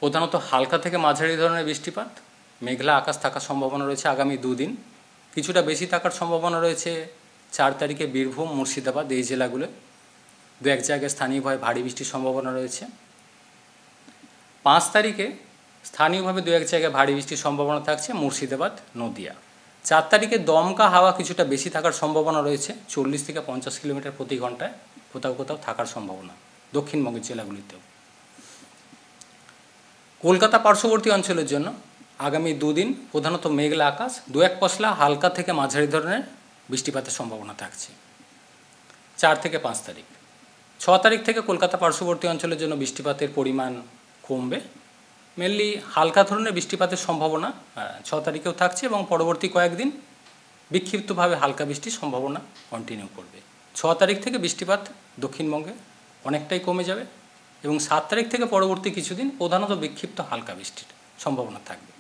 প্রধানত হালকা থেকে মাঝারি ধরনের বৃষ্টিপাত, মেঘলা আকাশ থাকার সম্ভাবনা রয়েছে আগামী দুদিন। কিছুটা বেশি থাকার সম্ভাবনা রয়েছে 4 তারিখে বীরভূম, মুর্শিদাবাদ এই জেলাগুলো। দু এক জায়গায় স্থানীয়ভাবে ভারী বৃষ্টির সম্ভাবনা রয়েছে। 5 তারিখে স্থানীয়ভাবে দু এক জায়গায় ভারী বৃষ্টির সম্ভাবনা থাকছে মুর্শিদাবাদ, নদিয়া। 4 তারিখে দমকা হাওয়া কিছুটা বেশি থাকার সম্ভাবনা রয়েছে, 40 থেকে 50 কিলোমিটার প্রতি ঘন্টায় কোথাও কোথাও থাকার সম্ভাবনা দক্ষিণবঙ্গের জেলাগুলিতেও। কলকাতা পার্শ্ববর্তী অঞ্চলের জন্য আগামী দুদিন প্রধানত মেঘলা আকাশ, দু এক পশলা হালকা থেকে মাঝারি ধরনের বৃষ্টিপাতের সম্ভাবনা থাকছে 4 থেকে 5 তারিখ। 6 তারিখ থেকে কলকাতা পার্শ্ববর্তী অঞ্চলের জন্য বৃষ্টিপাতের পরিমাণ কমবে, মেনলি হালকা ধরনের বৃষ্টিপাতের সম্ভাবনা 6 তারিখেও থাকছে এবং পরবর্তী কয়েকদিন বিক্ষিপ্তভাবে হালকা বৃষ্টির সম্ভাবনা কন্টিনিউ করবে। 6 তারিখ থেকে বৃষ্টিপাত দক্ষিণবঙ্গে অনেকটাই কমে যাবে এবং 7 তারিখ থেকে পরবর্তী কিছুদিন প্রধানত বিক্ষিপ্ত হালকা বৃষ্টির সম্ভাবনা থাকবে।